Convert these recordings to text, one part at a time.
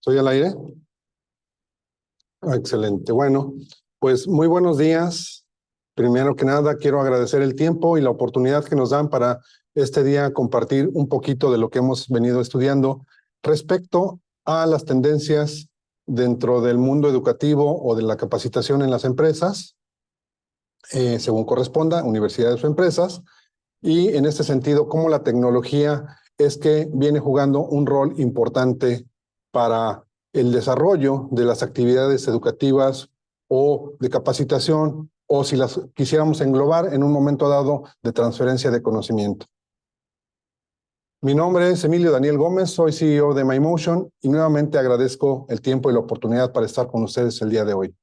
¿Estoy al aire? Excelente. Bueno, pues muy buenos días. Primero que nada, quiero agradecer el tiempo y la oportunidad que nos dan para este día compartir un poquito de lo que hemos venido estudiando respecto a las tendencias dentro del mundo educativo o de la capacitación en las empresas, según corresponda, universidades o empresas, y en este sentido, cómo la tecnología es que viene jugando un rol importante para el desarrollo de las actividades educativas o de capacitación, o si las quisiéramos englobar en un momento dado de transferencia de conocimiento. Mi nombre es Emilio Daniel Gómez, soy CEO de MyMotion y nuevamente agradezco el tiempo y la oportunidad para estar con ustedes el día de hoy.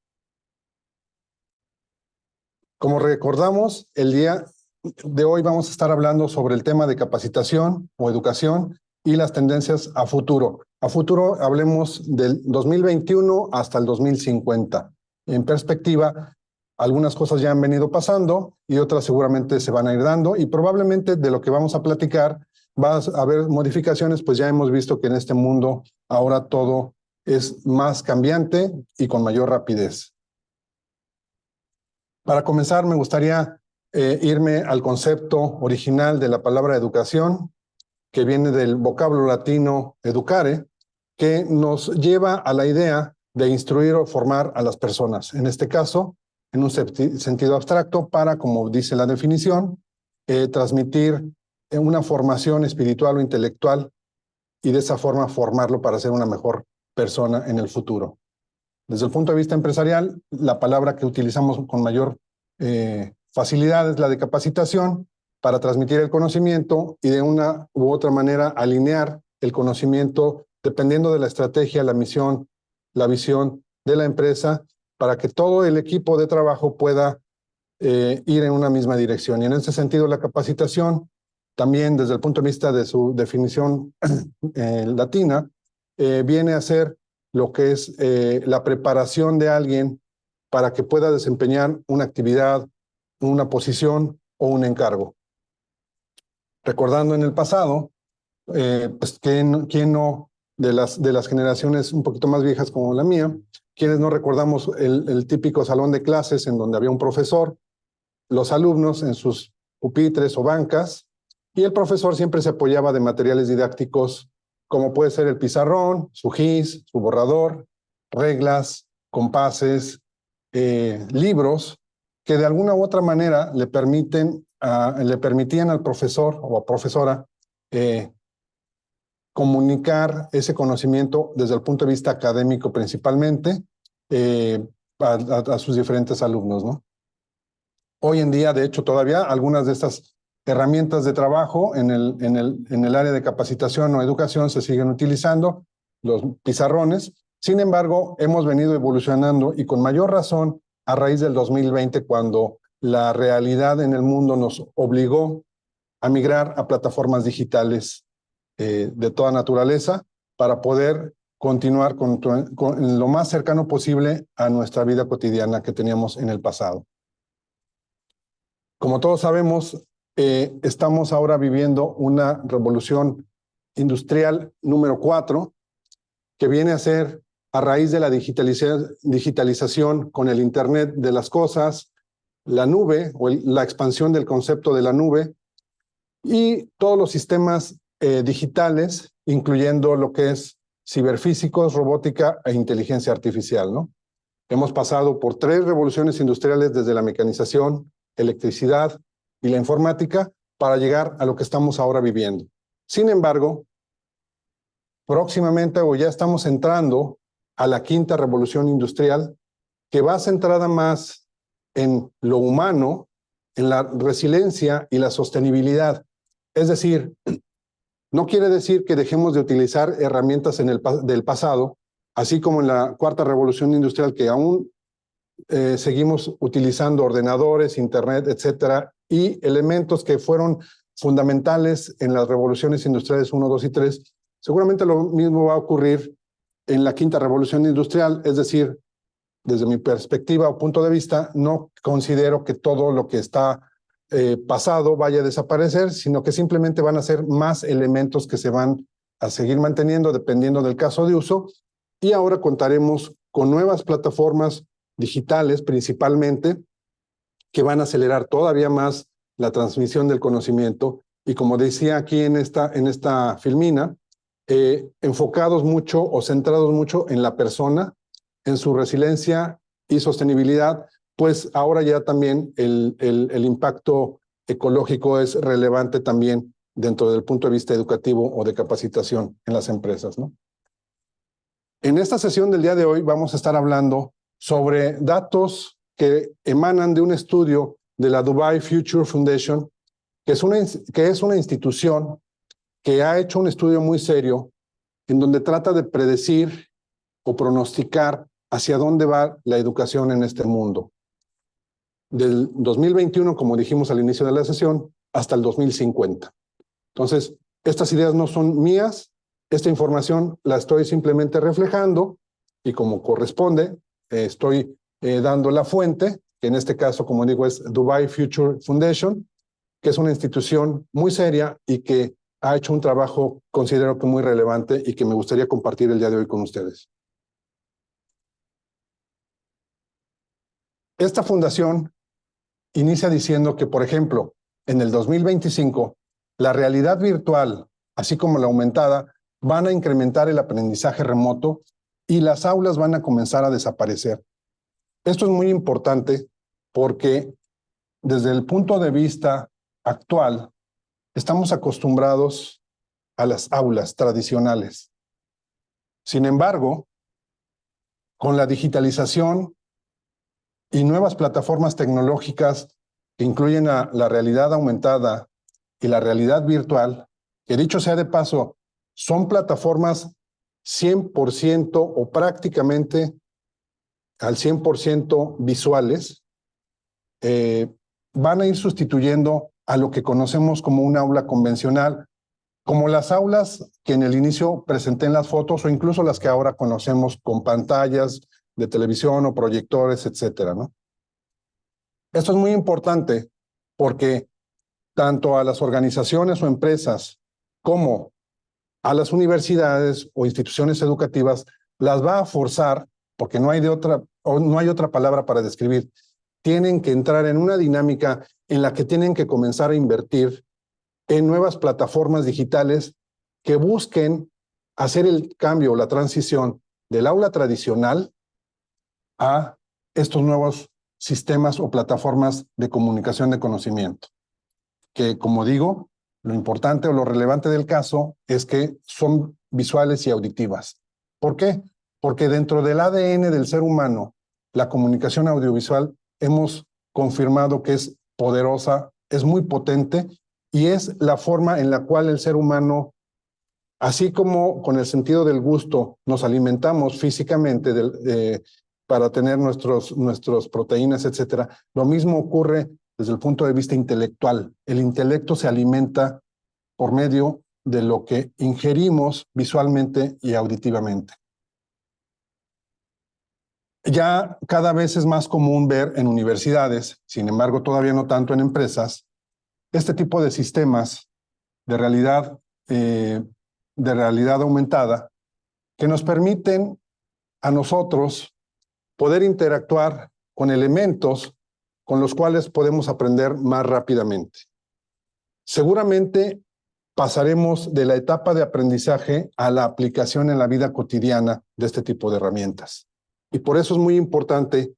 Como recordamos, el día de hoy vamos a estar hablando sobre el tema de capacitación o educación y las tendencias a futuro. A futuro hablemos del 2021 hasta el 2050. En perspectiva, algunas cosas ya han venido pasando y otras seguramente se van a ir dando, y probablemente de lo que vamos a platicar va a haber modificaciones, pues ya hemos visto que en este mundo ahora todo es más cambiante y con mayor rapidez. Para comenzar, me gustaría irme al concepto original de la palabra educación, que viene del vocablo latino educare, que nos lleva a la idea de instruir o formar a las personas. En este caso, en un sentido abstracto, para, como dice la definición, transmitir una formación espiritual o intelectual y de esa forma formarlo para ser una mejor persona en el futuro. Desde el punto de vista empresarial, la palabra que utilizamos con mayor facilidad es la de capacitación, para transmitir el conocimiento y de una u otra manera alinear el conocimiento dependiendo de la estrategia, la misión, la visión de la empresa, para que todo el equipo de trabajo pueda ir en una misma dirección. Y en ese sentido, la capacitación, también desde el punto de vista de su definición latina, viene a ser lo que es la preparación de alguien para que pueda desempeñar una actividad, una posición o un encargo. Recordando en el pasado, pues ¿quién no de las generaciones un poquito más viejas como la mía, quienes no recordamos el típico salón de clases en donde había un profesor, los alumnos en sus pupitres o bancas, y el profesor siempre se apoyaba de materiales didácticos como puede ser el pizarrón, su gis, su borrador, reglas, compases, libros, que de alguna u otra manera le permitían al profesor o a profesora comunicar ese conocimiento desde el punto de vista académico principalmente a sus diferentes alumnos, ¿no? Hoy en día, de hecho, todavía algunas de estas herramientas de trabajo en el área de capacitación o educación se siguen utilizando, los pizarrones. Sin embargo, hemos venido evolucionando y con mayor razón a raíz del 2020, cuando la realidad en el mundo nos obligó a migrar a plataformas digitales de toda naturaleza para poder continuar con lo más cercano posible a nuestra vida cotidiana que teníamos en el pasado. Como todos sabemos, estamos ahora viviendo una revolución industrial número 4, que viene a ser a raíz de la digitalización con el Internet de las cosas, la nube o la expansión del concepto de la nube y todos los sistemas digitales, incluyendo lo que es ciberfísicos, robótica e inteligencia artificial, ¿no? Hemos pasado por 3 revoluciones industriales desde la mecanización, electricidad y la informática para llegar a lo que estamos ahora viviendo. Sin embargo, próximamente o ya estamos entrando a la 5ª revolución industrial, que va centrada más en lo humano, en la resiliencia y la sostenibilidad. Es decir, no quiere decir que dejemos de utilizar herramientas del pasado, así como en la 4ª revolución industrial, que aún seguimos utilizando ordenadores, internet, etcétera, y elementos que fueron fundamentales en las revoluciones industriales 1, 2 y 3. Seguramente lo mismo va a ocurrir en la 5ª revolución industrial, es decir, desde mi perspectiva o punto de vista, no considero que todo lo que está pasado vaya a desaparecer, sino que simplemente van a ser más elementos que se van a seguir manteniendo dependiendo del caso de uso, y ahora contaremos con nuevas plataformas digitales principalmente que van a acelerar todavía más la transmisión del conocimiento y, como decía aquí en esta filmina, enfocados mucho o centrados mucho en la persona, en su resiliencia y sostenibilidad, pues ahora ya también el impacto ecológico es relevante también dentro del punto de vista educativo o de capacitación en las empresas, ¿no? En esta sesión del día de hoy vamos a estar hablando sobre datos que emanan de un estudio de la Dubai Future Foundation, que es una institución que ha hecho un estudio muy serio en donde trata de predecir o pronosticar hacia dónde va la educación en este mundo. Del 2021, como dijimos al inicio de la sesión, hasta el 2050. Entonces, estas ideas no son mías, esta información la estoy simplemente reflejando y, como corresponde, estoy dando la fuente, que en este caso, como digo, es Dubai Future Foundation, que es una institución muy seria y que ha hecho un trabajo, considero que muy relevante y que me gustaría compartir el día de hoy con ustedes. Esta fundación inicia diciendo que, por ejemplo, en el 2025, la realidad virtual, así como la aumentada, van a incrementar el aprendizaje remoto y las aulas van a comenzar a desaparecer. Esto es muy importante porque desde el punto de vista actual, estamos acostumbrados a las aulas tradicionales. Sin embargo, con la digitalización y nuevas plataformas tecnológicas que incluyen a la realidad aumentada y la realidad virtual, que dicho sea de paso, son plataformas 100% o prácticamente al 100% visuales, van a ir sustituyendo a lo que conocemos como un aula convencional, como las aulas que en el inicio presenté en las fotos o incluso las que ahora conocemos con pantallas de televisión o proyectores, etcétera, ¿no? Esto es muy importante porque tanto a las organizaciones o empresas como a las universidades o instituciones educativas las va a forzar, porque no hay otra palabra para describir, tienen que entrar en una dinámica en la que tienen que comenzar a invertir en nuevas plataformas digitales que busquen hacer el cambio, la transición del aula tradicional a estos nuevos sistemas o plataformas de comunicación de conocimiento, que, como digo, lo importante o lo relevante del caso es que son visuales y auditivas. ¿Por qué? Porque dentro del ADN del ser humano, la comunicación audiovisual hemos confirmado que es poderosa, es muy potente y es la forma en la cual el ser humano, así como con el sentido del gusto, nos alimentamos físicamente para tener nuestros proteínas, etcétera. Lo mismo ocurre desde el punto de vista intelectual. El intelecto se alimenta por medio de lo que ingerimos visualmente y auditivamente. Ya cada vez es más común ver en universidades, sin embargo todavía no tanto en empresas, este tipo de sistemas de realidad aumentada que nos permiten a nosotros poder interactuar con elementos con los cuales podemos aprender más rápidamente. Seguramente pasaremos de la etapa de aprendizaje a la aplicación en la vida cotidiana de este tipo de herramientas. Y por eso es muy importante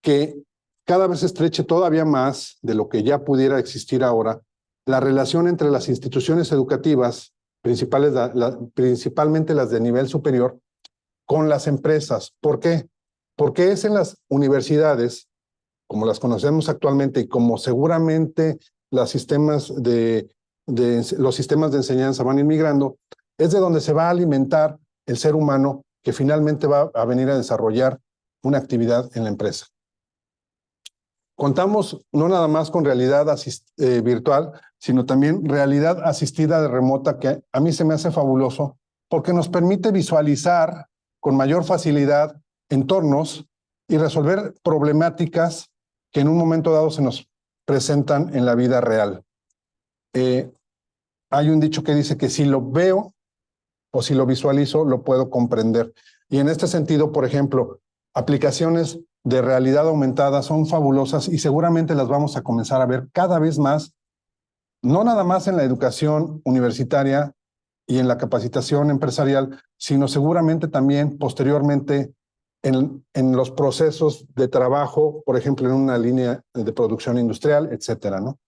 que cada vez se estreche todavía más de lo que ya pudiera existir ahora la relación entre las instituciones educativas, principalmente las de nivel superior, con las empresas. ¿Por qué? Porque es en las universidades, como las conocemos actualmente y como seguramente los sistemas de enseñanza van inmigrando, es de donde se va a alimentar el ser humano que finalmente va a venir a desarrollar una actividad en la empresa. Contamos no nada más con realidad virtual, sino también realidad asistida de remota, que a mí se me hace fabuloso porque nos permite visualizar con mayor facilidad entornos y resolver problemáticas que en un momento dado se nos presentan en la vida real. Hay un dicho que dice que si lo veo o si lo visualizo, lo puedo comprender. Y en este sentido, por ejemplo, aplicaciones de realidad aumentada son fabulosas y seguramente las vamos a comenzar a ver cada vez más, no nada más en la educación universitaria y en la capacitación empresarial, sino seguramente también posteriormente en los procesos de trabajo, por ejemplo, en una línea de producción industrial, etcétera, ¿no?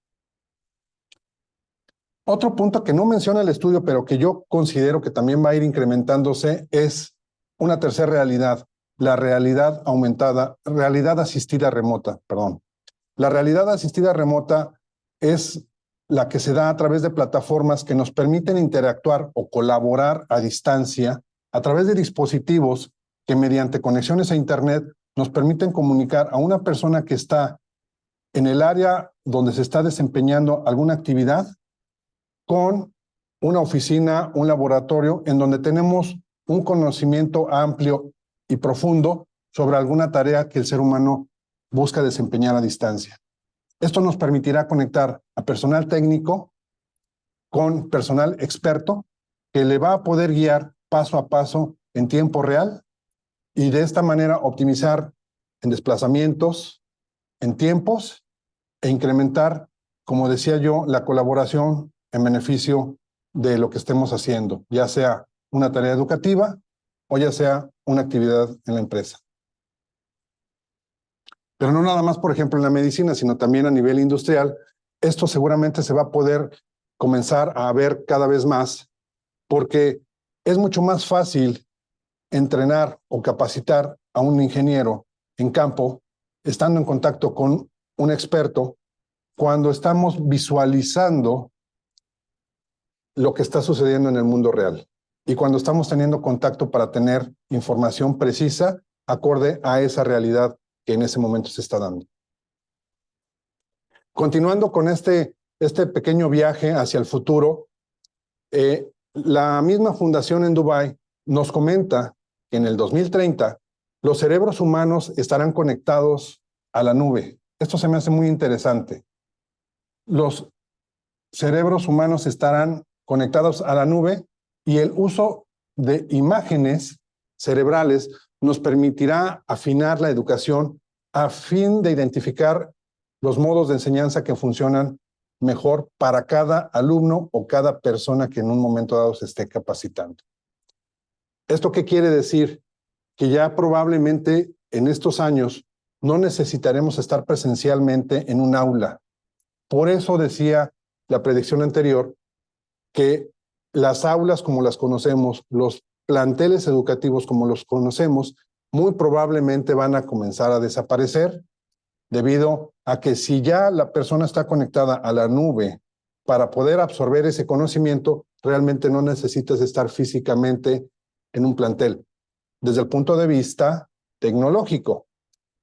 Otro punto que no menciona el estudio, pero que yo considero que también va a ir incrementándose, es una tercera realidad, la realidad aumentada, realidad asistida remota, perdón. La realidad asistida remota es la que se da a través de plataformas que nos permiten interactuar o colaborar a distancia a través de dispositivos que mediante conexiones a Internet nos permiten comunicar a una persona que está en el área donde se está desempeñando alguna actividad con una oficina, un laboratorio en donde tenemos un conocimiento amplio y profundo sobre alguna tarea que el ser humano busca desempeñar a distancia. Esto nos permitirá conectar a personal técnico con personal experto que le va a poder guiar paso a paso en tiempo real y de esta manera optimizar en desplazamientos, en tiempos e incrementar, como decía yo, la colaboración en beneficio de lo que estemos haciendo, ya sea una tarea educativa o ya sea una actividad en la empresa. Pero no nada más, por ejemplo, en la medicina, sino también a nivel industrial. Esto seguramente se va a poder comenzar a ver cada vez más porque es mucho más fácil entrenar o capacitar a un ingeniero en campo estando en contacto con un experto cuando estamos visualizando lo que está sucediendo en el mundo real y cuando estamos teniendo contacto para tener información precisa acorde a esa realidad que en ese momento se está dando. Continuando con este pequeño viaje hacia el futuro, la misma fundación en Dubái nos comenta que en el 2030 los cerebros humanos estarán conectados a la nube. Esto se me hace muy interesante. Los cerebros humanos estarán conectados a la nube y el uso de imágenes cerebrales nos permitirá afinar la educación a fin de identificar los modos de enseñanza que funcionan mejor para cada alumno o cada persona que en un momento dado se esté capacitando. ¿Esto qué quiere decir? Que ya probablemente en estos años no necesitaremos estar presencialmente en un aula. Por eso decía la predicción anterior que las aulas como las conocemos, los planteles educativos como los conocemos, muy probablemente van a comenzar a desaparecer debido a que si ya la persona está conectada a la nube para poder absorber ese conocimiento, realmente no necesitas estar físicamente en un plantel. Desde el punto de vista tecnológico.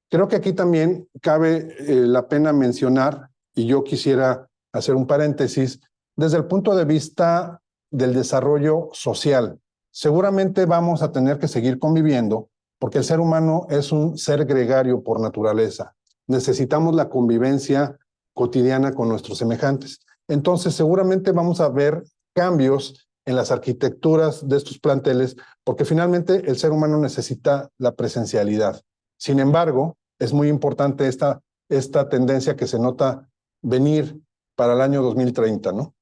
Creo que aquí también cabe la pena mencionar, y yo quisiera hacer un paréntesis, desde el punto de vista del desarrollo social. Seguramente vamos a tener que seguir conviviendo porque el ser humano es un ser gregario por naturaleza. Necesitamos la convivencia cotidiana con nuestros semejantes. Entonces, seguramente vamos a ver cambios en las arquitecturas de estos planteles porque finalmente el ser humano necesita la presencialidad. Sin embargo, es muy importante esta tendencia que se nota venir para el año 2030, ¿no?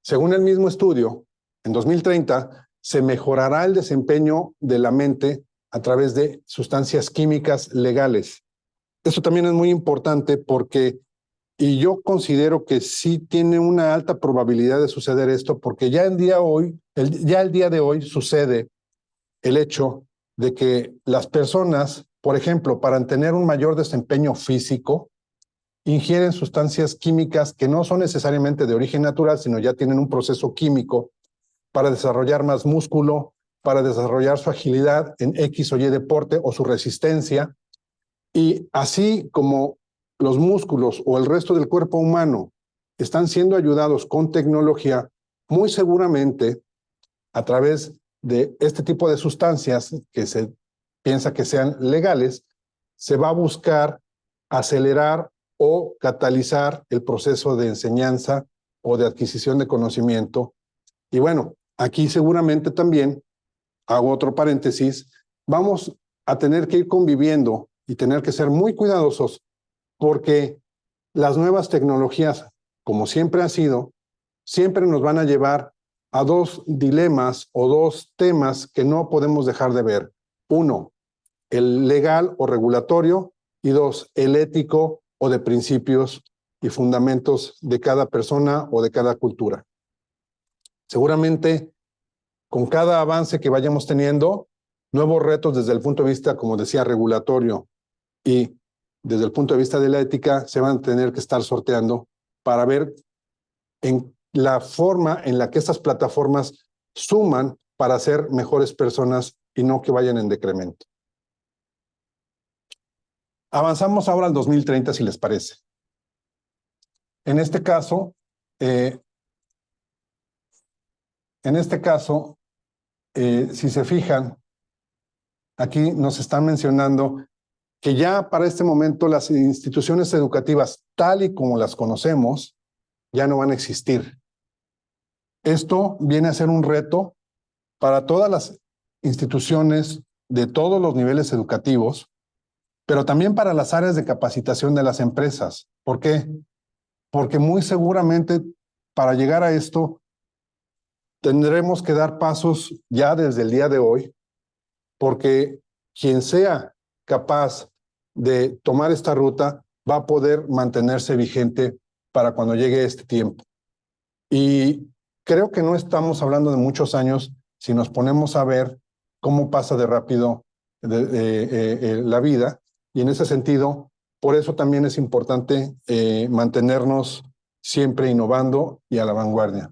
Según el mismo estudio, en 2030 se mejorará el desempeño de la mente a través de sustancias químicas legales. Esto también es muy importante porque, y yo considero que sí tiene una alta probabilidad de suceder esto, porque ya el día de hoy sucede el hecho de que las personas, por ejemplo, para tener un mayor desempeño físico, ingieren sustancias químicas que no son necesariamente de origen natural, sino ya tienen un proceso químico para desarrollar más músculo, para desarrollar su agilidad en X o Y deporte o su resistencia. Y así como los músculos o el resto del cuerpo humano están siendo ayudados con tecnología, muy seguramente a través de este tipo de sustancias que se piensa que sean legales, se va a buscar acelerar o catalizar el proceso de enseñanza o de adquisición de conocimiento. Y bueno, aquí seguramente también hago otro paréntesis, vamos a tener que ir conviviendo y tener que ser muy cuidadosos porque las nuevas tecnologías, como siempre ha sido, siempre nos van a llevar a dos dilemas o dos temas que no podemos dejar de ver. Uno, el legal o regulatorio, y dos, el ético o de principios y fundamentos de cada persona o de cada cultura. Seguramente, con cada avance que vayamos teniendo, nuevos retos desde el punto de vista, como decía, regulatorio y desde el punto de vista de la ética se van a tener que estar sorteando para ver en la forma en la que estas plataformas suman para ser mejores personas y no que vayan en decremento. Avanzamos ahora al 2030, si les parece. En este caso, si se fijan, aquí nos están mencionando que ya para este momento las instituciones educativas, tal y como las conocemos, ya no van a existir. Esto viene a ser un reto para todas las instituciones de todos los niveles educativos, pero también para las áreas de capacitación de las empresas. ¿Por qué? Porque muy seguramente para llegar a esto tendremos que dar pasos ya desde el día de hoy, porque quien sea capaz de tomar esta ruta va a poder mantenerse vigente para cuando llegue este tiempo. Y creo que no estamos hablando de muchos años si nos ponemos a ver cómo pasa de rápido la vida. Y en ese sentido, por eso también es importante mantenernos siempre innovando y a la vanguardia.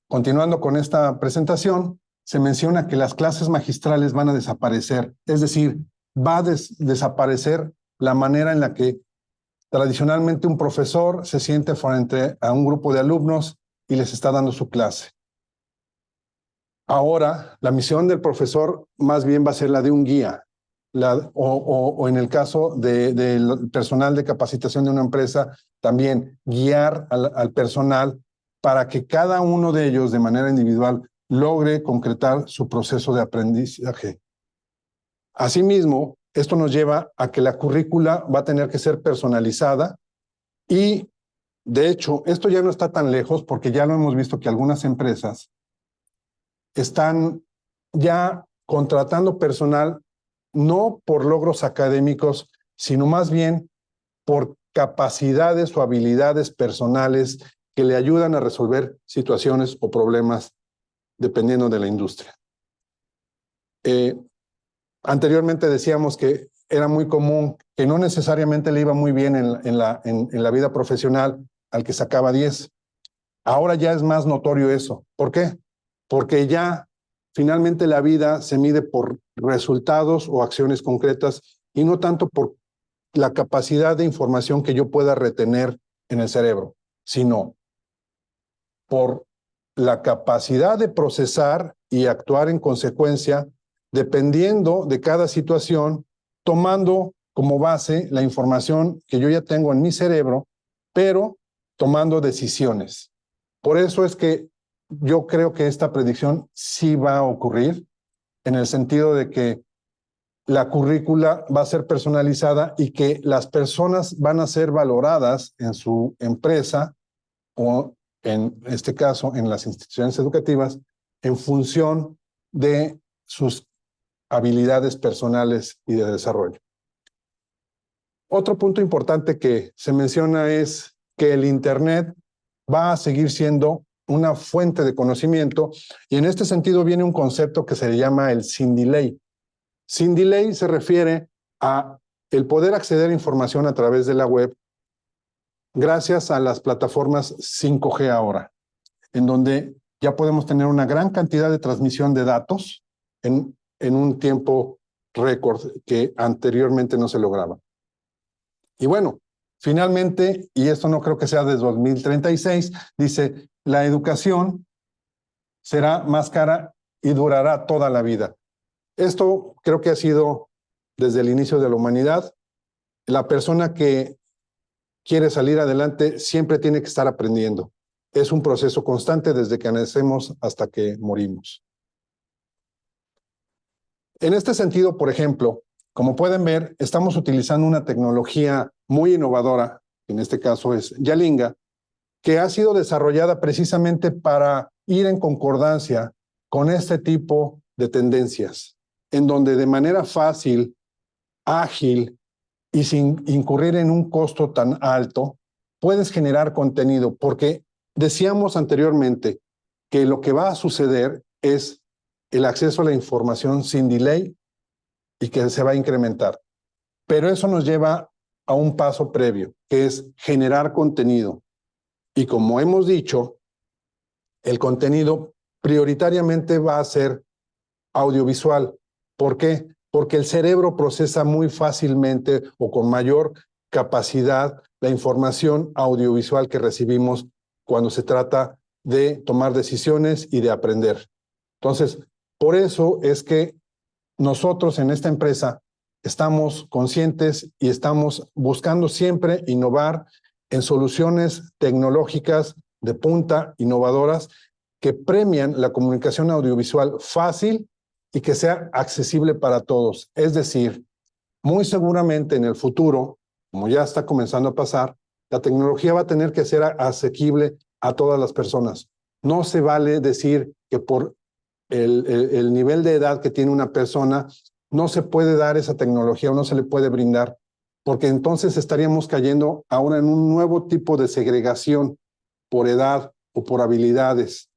Continuando con esta presentación, se menciona que las clases magistrales van a desaparecer, es decir, va a desaparecer la manera en la que tradicionalmente un profesor se siente frente a un grupo de alumnos y les está dando su clase. Ahora, la misión del profesor más bien va a ser la de un guía, o en el caso del personal de capacitación de una empresa, también guiar al personal para que cada uno de ellos de manera individual logre concretar su proceso de aprendizaje. Asimismo, esto nos lleva a que la currícula va a tener que ser personalizada y, de hecho, esto ya no está tan lejos porque ya lo hemos visto que algunas empresas están ya contratando personal no por logros académicos, sino más bien por capacidades o habilidades personales que le ayudan a resolver situaciones o problemas dependiendo de la industria. Anteriormente decíamos que era muy común que no necesariamente le iba muy bien en la vida profesional al que sacaba 10. Ahora ya es más notorio eso. ¿Por qué? Porque ya finalmente la vida se mide por resultados o acciones concretas y no tanto por la capacidad de información que yo pueda retener en el cerebro, sino por la capacidad de procesar y actuar en consecuencia dependiendo de cada situación, tomando como base la información que yo ya tengo en mi cerebro, pero tomando decisiones. Por eso es que yo creo que esta predicción sí va a ocurrir, en el sentido de que la currícula va a ser personalizada y que las personas van a ser valoradas en su empresa o en este caso en las instituciones educativas en función de sus habilidades personales y de desarrollo. Otro punto importante que se menciona es que el Internet va a seguir siendo una fuente de conocimiento y en este sentido viene un concepto que se llama el sin delay. Sin delay se refiere a el poder acceder a información a través de la web gracias a las plataformas 5G ahora, en donde ya podemos tener una gran cantidad de transmisión de datos en un tiempo récord que anteriormente no se lograba. Y bueno, finalmente, y esto no creo que sea de 2036, dice, la educación será más cara y durará toda la vida. Esto creo que ha sido desde el inicio de la humanidad. La persona que quiere salir adelante siempre tiene que estar aprendiendo. Es un proceso constante desde que nacemos hasta que morimos. En este sentido, por ejemplo, como pueden ver, estamos utilizando una tecnología muy innovadora, en este caso es Yalinga, que ha sido desarrollada precisamente para ir en concordancia con este tipo de tendencias, en donde de manera fácil, ágil y sin incurrir en un costo tan alto, puedes generar contenido, porque decíamos anteriormente que lo que va a suceder es el acceso a la información sin delay y que se va a incrementar. Pero eso nos lleva a un paso previo, que es generar contenido. Y como hemos dicho, el contenido prioritariamente va a ser audiovisual. ¿Por qué? Porque el cerebro procesa muy fácilmente o con mayor capacidad la información audiovisual que recibimos cuando se trata de tomar decisiones y de aprender. Entonces, por eso es que nosotros en esta empresa estamos conscientes y estamos buscando siempre innovar en soluciones tecnológicas de punta, innovadoras, que premian la comunicación audiovisual fácil y que sea accesible para todos. Es decir, muy seguramente en el futuro, como ya está comenzando a pasar, la tecnología va a tener que ser asequible a todas las personas. No se vale decir que por el nivel de edad que tiene una persona, no se puede dar esa tecnología o no se le puede brindar, porque entonces estaríamos cayendo ahora en un nuevo tipo de segregación por edad o por habilidades.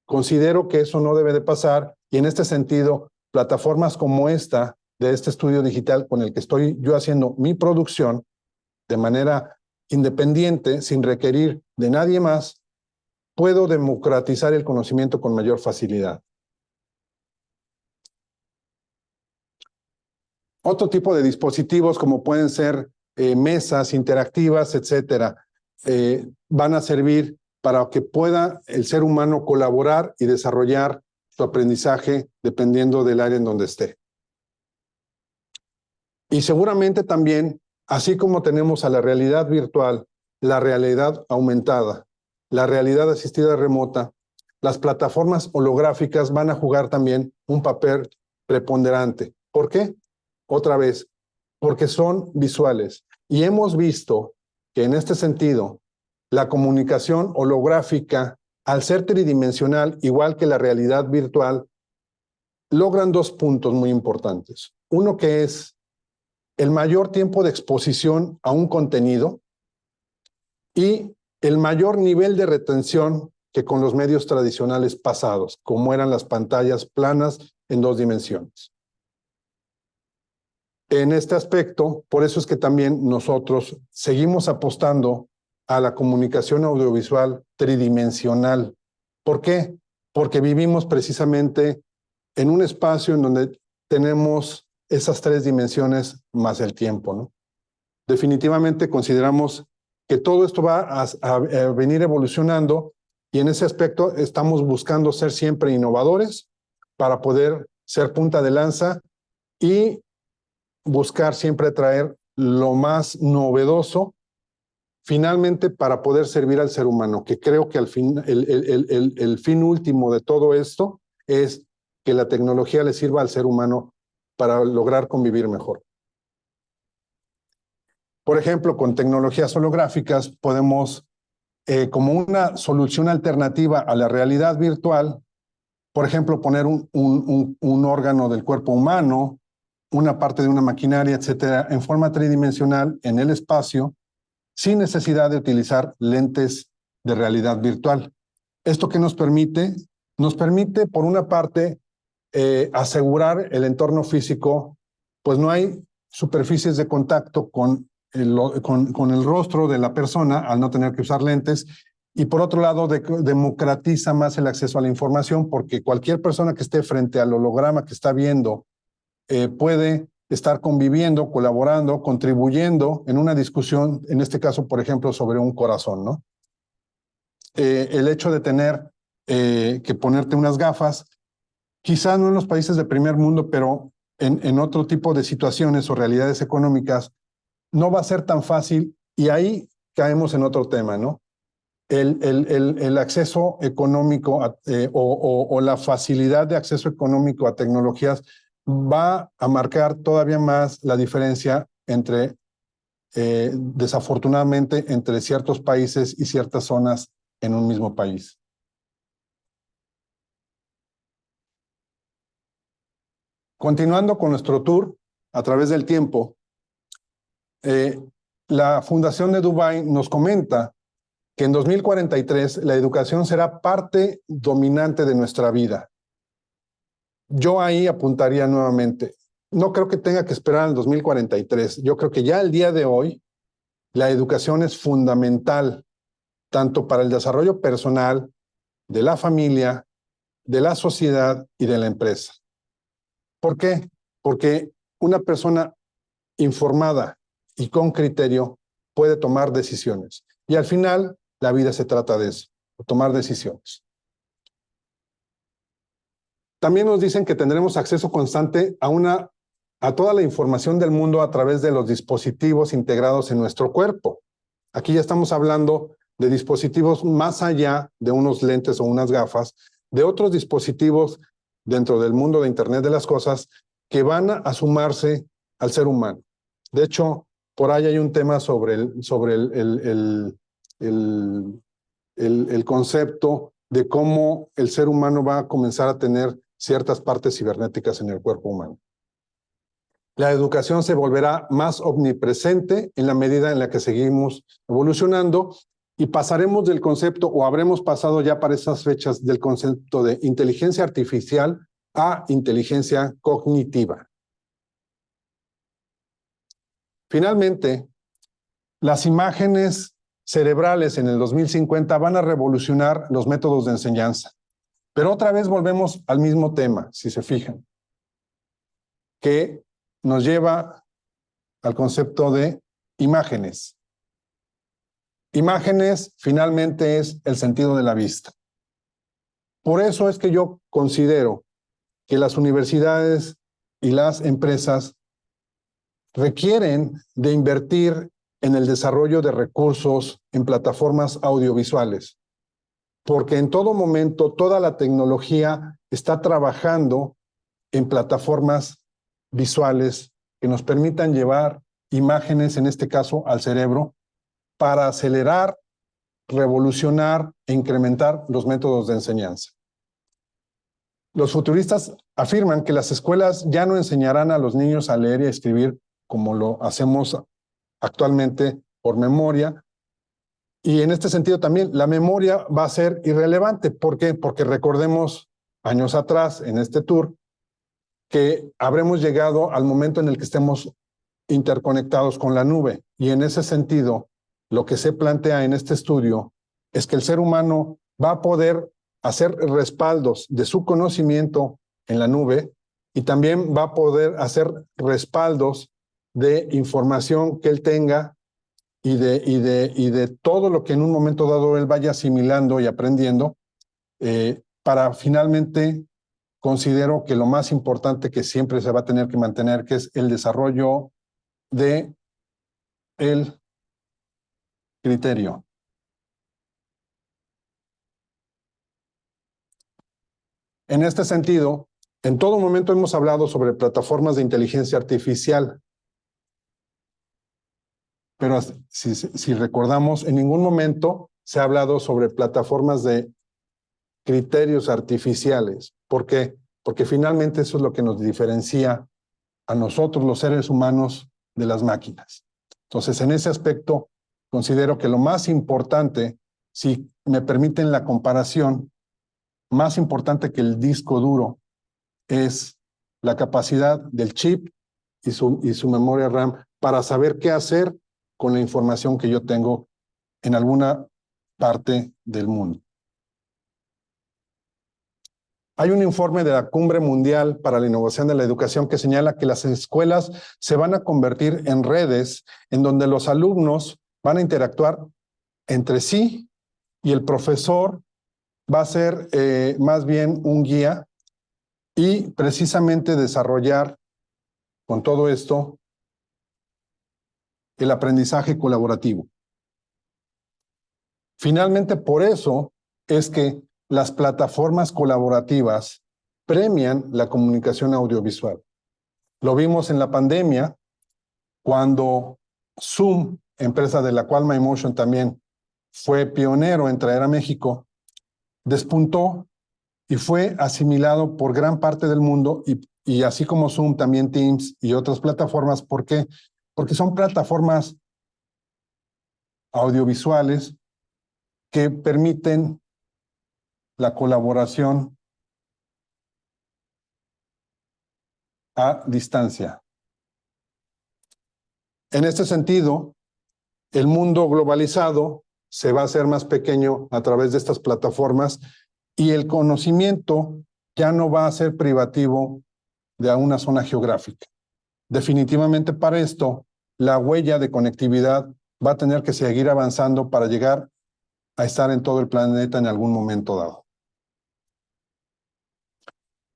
Considero que eso no debe de pasar y en este sentido, plataformas como esta, de este estudio digital con el que estoy yo haciendo mi producción de manera independiente, sin requerir de nadie más, puedo democratizar el conocimiento con mayor facilidad. Otro tipo de dispositivos como pueden ser mesas interactivas, etcétera, van a servir para que pueda el ser humano colaborar y desarrollar su aprendizaje dependiendo del área en donde esté. Y seguramente también, así como tenemos a la realidad virtual, la realidad aumentada, la realidad asistida remota, las plataformas holográficas van a jugar también un papel preponderante. ¿Por qué? Otra vez, porque son visuales. Y hemos visto que en este sentido, la comunicación holográfica, al ser tridimensional, igual que la realidad virtual, logran dos puntos muy importantes. Uno que es el mayor tiempo de exposición a un contenido y el mayor nivel de retención que con los medios tradicionales pasados, como eran las pantallas planas en dos dimensiones. En este aspecto, por eso es que también nosotros seguimos apostando a la comunicación audiovisual tridimensional. ¿Por qué? Porque vivimos precisamente en un espacio en donde tenemos esas tres dimensiones más el tiempo, ¿no? Definitivamente consideramos que todo esto va a venir evolucionando y en ese aspecto estamos buscando ser siempre innovadores para poder ser punta de lanza y buscar siempre traer lo más novedoso finalmente para poder servir al ser humano, que creo que al fin, el fin último de todo esto es que la tecnología le sirva al ser humano para lograr convivir mejor. Por ejemplo, con tecnologías holográficas podemos, como una solución alternativa a la realidad virtual, por ejemplo, poner un órgano del cuerpo humano, una parte de una maquinaria, etcétera, en forma tridimensional en el espacio, sin necesidad de utilizar lentes de realidad virtual. ¿Esto qué nos permite? Nos permite, por una parte, asegurar el entorno físico, pues no hay superficies de contacto con el rostro de la persona al no tener que usar lentes. Y por otro lado, democratiza más el acceso a la información porque cualquier persona que esté frente al holograma que está viendo puede estar conviviendo, colaborando, contribuyendo en una discusión, en este caso, por ejemplo, sobre un corazón, ¿no? El hecho de tener que ponerte unas gafas, quizás no en los países de primer mundo, pero en otro tipo de situaciones o realidades económicas, no va a ser tan fácil y ahí caemos en otro tema, ¿no? El acceso económico o la facilidad de acceso económico a tecnologías va a marcar todavía más la diferencia entre, desafortunadamente, entre ciertos países y ciertas zonas en un mismo país. Continuando con nuestro tour a través del tiempo, la Fundación de Dubái nos comenta que en 2043 la educación será parte dominante de nuestra vida. Yo ahí apuntaría nuevamente. No creo que tenga que esperar al 2043. Yo creo que ya el día de hoy la educación es fundamental tanto para el desarrollo personal, de la familia, de la sociedad y de la empresa. ¿Por qué? Porque una persona informada y con criterio puede tomar decisiones. Y al final, la vida se trata de eso, de tomar decisiones. También nos dicen que tendremos acceso constante a toda la información del mundo a través de los dispositivos integrados en nuestro cuerpo. Aquí ya estamos hablando de dispositivos más allá de unos lentes o unas gafas, de otros dispositivos dentro del mundo de Internet de las cosas que van a sumarse al ser humano. De hecho, por ahí hay un tema sobre el concepto de cómo el ser humano va a comenzar a tener ciertas partes cibernéticas en el cuerpo humano. La educación se volverá más omnipresente en la medida en la que seguimos evolucionando y pasaremos del concepto, o habremos pasado ya para esas fechas, del concepto de inteligencia artificial a inteligencia cognitiva. Finalmente, las imágenes cerebrales en el 2050 van a revolucionar los métodos de enseñanza. Pero otra vez volvemos al mismo tema, si se fijan, que nos lleva al concepto de imágenes. Imágenes finalmente es el sentido de la vista. Por eso es que yo considero que las universidades y las empresas requieren de invertir en el desarrollo de recursos en plataformas audiovisuales, porque en todo momento toda la tecnología está trabajando en plataformas visuales que nos permitan llevar imágenes, en este caso al cerebro, para acelerar, revolucionar e incrementar los métodos de enseñanza. Los futuristas afirman que las escuelas ya no enseñarán a los niños a leer y a escribir como lo hacemos actualmente por memoria. Y en este sentido también la memoria va a ser irrelevante. ¿Por qué? Porque recordemos años atrás en este tour que habremos llegado al momento en el que estemos interconectados con la nube. Y en ese sentido, lo que se plantea en este estudio es que el ser humano va a poder hacer respaldos de su conocimiento en la nube y también va a poder hacer respaldos de información que él tenga y de todo lo que en un momento dado él vaya asimilando y aprendiendo, para finalmente considero que lo más importante que siempre se va a tener que mantener, que es el desarrollo de el criterio. En este sentido, en todo momento hemos hablado sobre plataformas de inteligencia artificial, pero si recordamos, en ningún momento se ha hablado sobre plataformas de criterios artificiales. ¿Por qué? Porque finalmente eso es lo que nos diferencia a nosotros, los seres humanos, de las máquinas. Entonces, en ese aspecto, considero que lo más importante, si me permiten la comparación, más importante que el disco duro es la capacidad del chip y su memoria RAM para saber qué hacer con la información que yo tengo en alguna parte del mundo. Hay un informe de la Cumbre Mundial para la Innovación de la Educación que señala que las escuelas se van a convertir en redes en donde los alumnos van a interactuar entre sí y el profesor va a ser más bien un guía y precisamente desarrollar con todo esto el aprendizaje colaborativo. Finalmente, por eso es que las plataformas colaborativas premian la comunicación audiovisual. Lo vimos en la pandemia, cuando Zoom, empresa de la cual MyMotion también fue pionero en traer a México, despuntó y fue asimilado por gran parte del mundo y así como Zoom, también Teams y otras plataformas. ¿Por qué? Porque son plataformas audiovisuales que permiten la colaboración a distancia. En este sentido, el mundo globalizado se va a hacer más pequeño a través de estas plataformas y el conocimiento ya no va a ser privativo de una zona geográfica. Definitivamente para esto, la huella de conectividad va a tener que seguir avanzando para llegar a estar en todo el planeta en algún momento dado.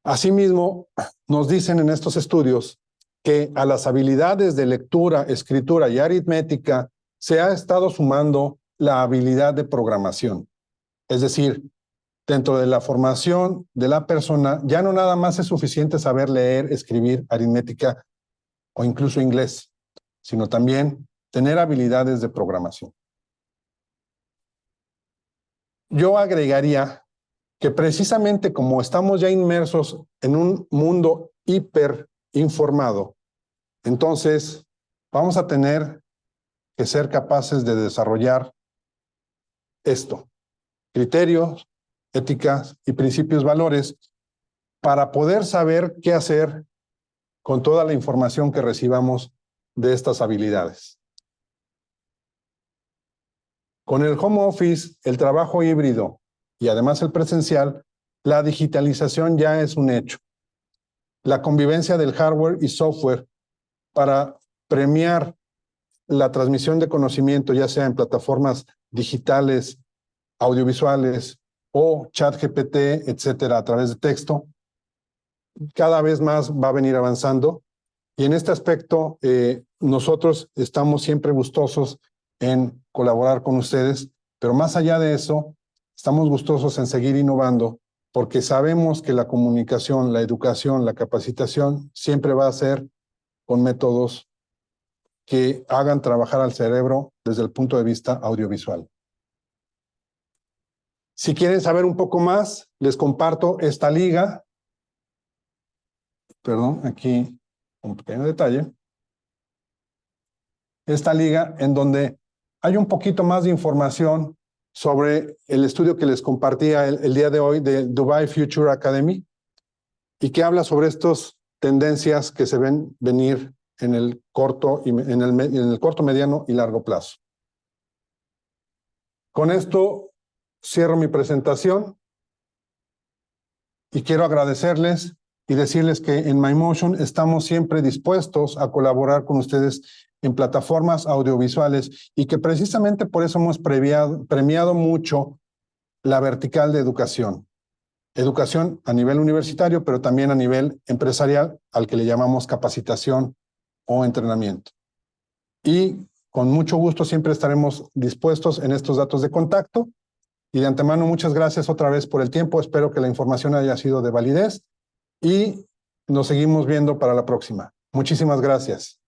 Asimismo, nos dicen en estos estudios que a las habilidades de lectura, escritura y aritmética se ha estado sumando la habilidad de programación. Es decir, dentro de la formación de la persona, ya no nada más es suficiente saber leer, escribir, aritmética o incluso inglés, sino también tener habilidades de programación. Yo agregaría que precisamente como estamos ya inmersos en un mundo hiperinformado, entonces vamos a tener que ser capaces de desarrollar esto, criterios, éticas y principios valores para poder saber qué hacer con toda la información que recibamos de estas habilidades. Con el home office, el trabajo híbrido y además el presencial, la digitalización ya es un hecho. La convivencia del hardware y software para premiar la transmisión de conocimiento, ya sea en plataformas digitales, audiovisuales o ChatGPT, etcétera, a través de texto, cada vez más va a venir avanzando. Y en este aspecto, nosotros estamos siempre gustosos en colaborar con ustedes, pero más allá de eso, estamos gustosos en seguir innovando, porque sabemos que la comunicación, la educación, la capacitación siempre va a ser con métodos que hagan trabajar al cerebro desde el punto de vista audiovisual. Si quieren saber un poco más, les comparto esta liga. Perdón, aquí un pequeño detalle. Esta liga en donde hay un poquito más de información sobre el estudio que les compartía el día de hoy de Dubai Future Academy y que habla sobre estas tendencias que se ven venir en el corto, mediano y largo plazo. Con esto cierro mi presentación y quiero agradecerles y decirles que en MyMotion estamos siempre dispuestos a colaborar con ustedes en plataformas audiovisuales y que precisamente por eso hemos premiado mucho la vertical de educación. Educación a nivel universitario, pero también a nivel empresarial, al que le llamamos capacitación o entrenamiento. Y con mucho gusto siempre estaremos dispuestos en estos datos de contacto. Y de antemano, muchas gracias otra vez por el tiempo. Espero que la información haya sido de validez y nos seguimos viendo para la próxima. Muchísimas gracias.